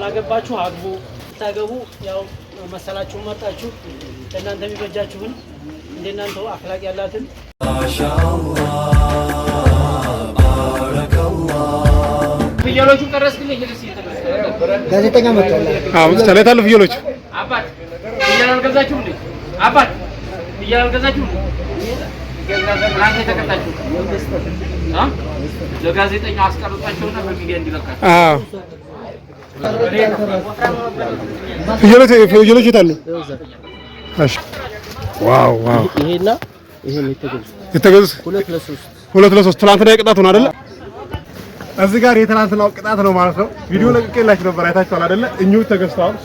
ያላገባችሁ አግቡ ታገቡ ያው መሰላችሁ መጣችሁ ለእናንተ የሚበጃችሁን እንደናንተው አክላቅ ያላትን ማሻአላህ ባረከላህ ፍየሎቹ ቀረስክልኝ ልስ እየተደረገ ጋዜጠኛ መጣለ አዎ ተለታለ ፍየሎቹ አባት ፍየል አልገዛችሁም እንዴ አባት ፍየል አልገዛችሁም ገዛዘን ተከታችሁ ለጋዜጠኛ አስቀርጣቸውና በሚዲያ እንዲለቃቸው አዎ ፍየሎች ይታሉ እሺ ዋው ዋው ይሄና ይሄን የተገዙ 2 ለ3 ትላንትና የቅጣቱ ነው አይደለ እዚህ ጋር የትላንትናው ቅጣት ነው ማለት ነው ቪዲዮ ለቅቄላችሁ ነበር አይታችኋል አይደለ እኙ ተገዝተዋል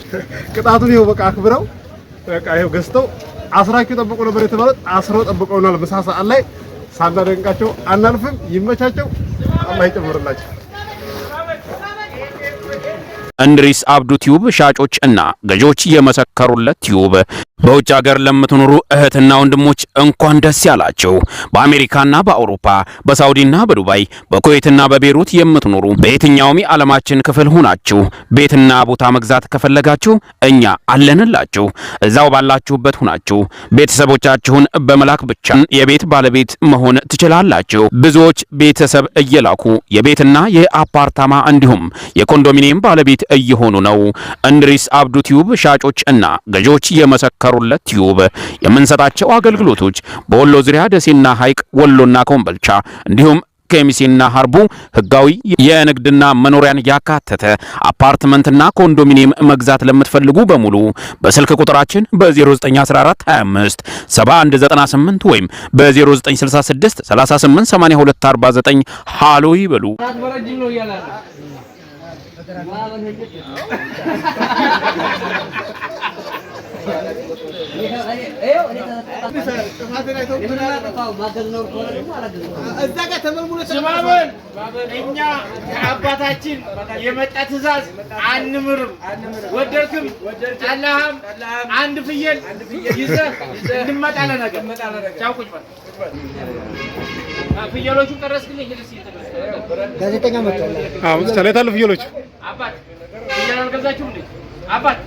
ቅጣቱን ይሄው በቃ አክብረው በቃ ይሄው ገዝተው አስራችሁ ጠብቁ ነበር የተባለው አስረው ጠብቀውናል ምሳ ሰዓት ላይ ሳናደንቃቸው አናልፍም ይመቻቸው አላህ ይጨምርላችሁ እንድሪስ አብዱ ቲዩብ ሻጮች እና ገጆች የመሰከሩለት ቲዩብ በውጭ ሀገር ለምትኖሩ እህትና ወንድሞች እንኳን ደስ ያላችሁ። በአሜሪካና በአውሮፓ በሳውዲና በዱባይ በኩዌትና በቤሩት የምትኖሩ በየትኛውም የዓለማችን ክፍል ሆናችሁ ቤትና ቦታ መግዛት ከፈለጋችሁ እኛ አለንላችሁ። እዛው ባላችሁበት ሆናችሁ ቤተሰቦቻችሁን በመላክ ብቻ የቤት ባለቤት መሆን ትችላላችሁ። ብዙዎች ቤተሰብ እየላኩ የቤትና የአፓርታማ እንዲሁም የኮንዶሚኒየም ባለቤት እየሆኑ ነው። እንድሪስ አብዱ ቲዩብ ሻጮች እና ገጆች የመሰከሩለት ቲዩብ የምንሰጣቸው አገልግሎቶች በወሎ ዙሪያ ደሴና ሐይቅ ወሎና ኮምቦልቻ እንዲሁም ከሚሴና ሀርቡ ህጋዊ የንግድና መኖሪያን ያካተተ አፓርትመንትና ኮንዶሚኒየም መግዛት ለምትፈልጉ በሙሉ በስልክ ቁጥራችን በ0914 25 7198 ወይም በ0966 388249 ሃሎ ይበሉ። እኛ ከአባታችን የመጣ ትእዛዝ አንምርም ወደድክም ጠላህም አንድ ፍየል ይዘህ እንመጣለ ነገር ቻው ቁጭ በል ፍየሎቹ ቀረስክልኝ ልስ እየተደረገ ጋዜጠኛ መጣለ አዎ ተለታለ ፍየሎቹ አባት ፍየል አልገዛችሁም እንዴ አባት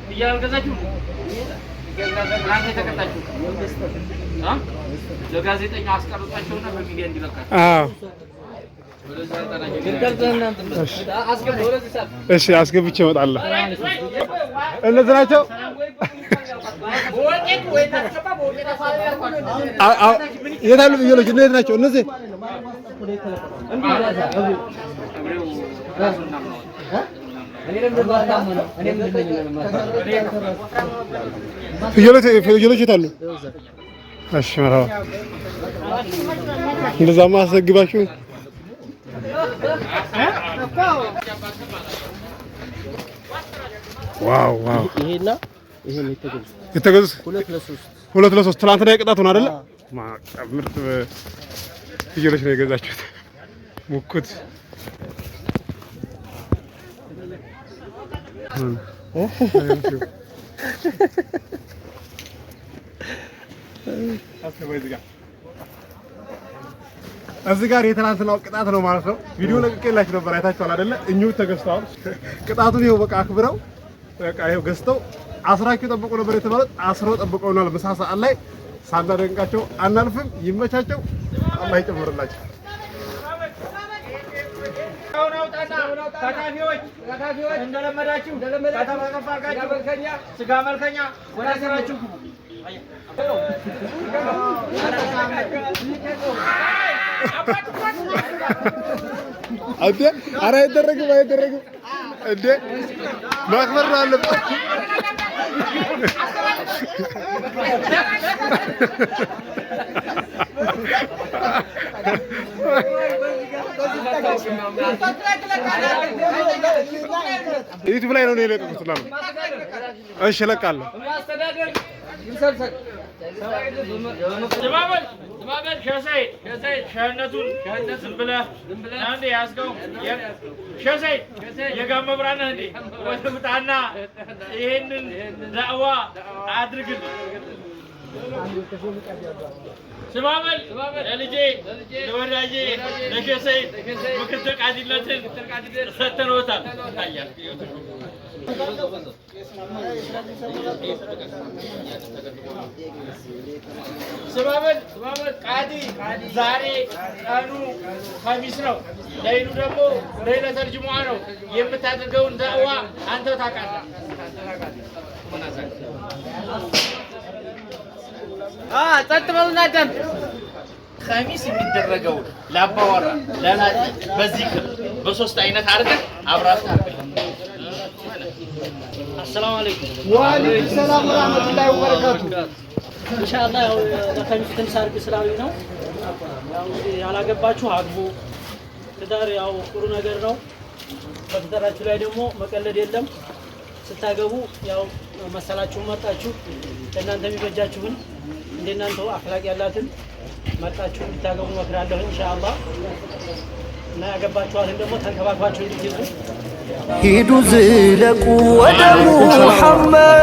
ፍየል አልገዛችሁም ገዛዘን ተከታችሁ ለጋዜጠኛ አስቀርጣቸውና በሚዲያ እንዲለቃቸው አዎ እሺ አስገብቼ እመጣለሁ እነዚህ ናቸው የታሉ ፍየሎች እነዚህ ናቸው እነዚህ ፍየሎች የታሉ እሺ መራው እንደዛማ አስገባችሁ ዋው ዋው ይሄና ይሄን የተገዙ 2 ለ3 ትላንትና የቅጣቱ ነው አይደለ ምርጥ ፍየሎች ነው የገዛችሁት ሙኩት እዚህ ጋር የትላንትናው ቅጣት ነው ማለት ነው ቪዲዮ ለቅቄላችሁ ነበር አይታችኋል አይደለ እኙ ተገዝተዋል ቅጣቱን ይሄው በቃ አክብረው በቃ ይሄው ገዝተው አስራችሁ ጠብቁ ነበር የተባለው አስረው ጠብቀውናል ምሳ ሰዓት ላይ ሳናደንቃቸው አናልፍም ይመቻቸው አላህ ይጨምርላችሁ ታታፊዎች እንደለመዳችሁ ከተማቀፋቃችሁ ስጋ መልከኛ ወደ ስራችሁ አደ አረ አይደረግም እንዴ ማክበር አለበት ዩቲዩብ ላይ ነው የለቀቁት ነው እሺ ለቃለሁ ዝማበል ሸሰይድ ሸህነቱን ብለህ አንዴ ያዝገው ሸሰይድ የጋሞ ብራነህ እንዴ ወደ ምጣና ይሄንን ዳዕዋ አድርግልኝ ዝማበል ለልጄ ለወዳጄ ለሸሰይድ ምክትል ቃዲነትን ሰተነውታል سبابن قادي زاري قانو خميس ነው ለይሉ ደግሞ ለይለተ الجمعة ነው የምታደርገውን ዳዋ አንተ ታውቃለህ ጸጥ በሉና አዳም خميس የሚደረገው ለአባወራ ለናት በዚክር በሶስት አይነት አርገን አብራስ አርገን السلام عليكم وعليكم السلام ورحمة الله وبركاته إن شاء الله ለከሚስ ትንሳር ግስራዊ ነው ያው ያላገባችሁ አግቡ ትዳር ያው ጥሩ ነገር ነው በትዳራችሁ ላይ ደግሞ መቀለድ የለም ስታገቡ ያው መሰላችሁ መጣችሁ እናንተ የሚበጃችሁን እንደናንተው አፍላቅ ያላትን መጣችሁ እንድታገቡ መክራለሁ ኢንሻአላህ እና ያገባችኋልን ደግሞ ተንከባክባችሁ እንድትይዙ ሂዱ ዝለቁ ወደ ሙሐመድ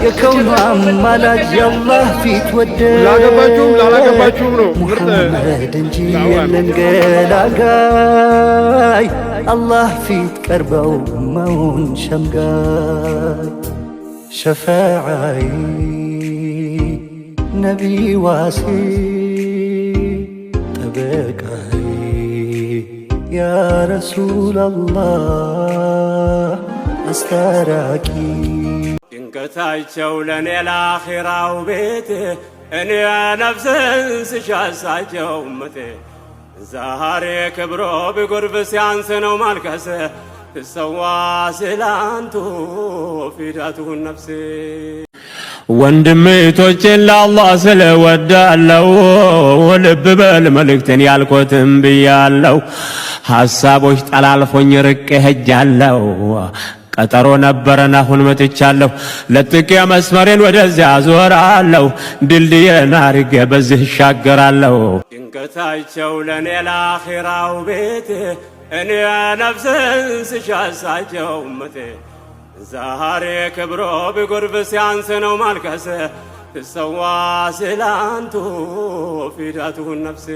የከውኑ አማላጅ የአላህ ፊት ወደ ላላገባችሁም ነው ሙሐመድ እንጂ የለን ገላጋይ አላህ ፊት ቀርበው መውን ሸምጋይ ሸፋዓይ ነቢ ዋሴ ጠበቃይ يا رسول الله استراكي ድንገታቸው ለኔ ለአኺራው ቤት እኔ ነፍስን ስሻሳቸው እመቴ ዛሬ ክብሮ ቢጎርፍ ሲያንስ ነው ማልቀስ ትሰዋ ስላንቱ ፊዳቱን ነፍሴ ወንድሜቶቼን ለአላህ ስለወዳለው ልብ በል መልእክትን ያልኮትም ብያለው ሐሳቦች ጠላልፎኝ ርቄ ሄጃለሁ ቀጠሮ ነበረን አሁን መጥቻለሁ ለጥቄ መስመሬን ወደዚያ ዞራለሁ ድልድዬን አርጌ በዚህ እሻገራለሁ ድንገታቸው ለኔ ለአኺራው ቤት እኔ ነፍስን ስሻሳቸው እመቴ ዛሬ ክብሮ ቢጎርፍ ሲያንስ ነው ማልቀስ ትሰዋ ስላንቱ ፊዳቱን ነፍሴ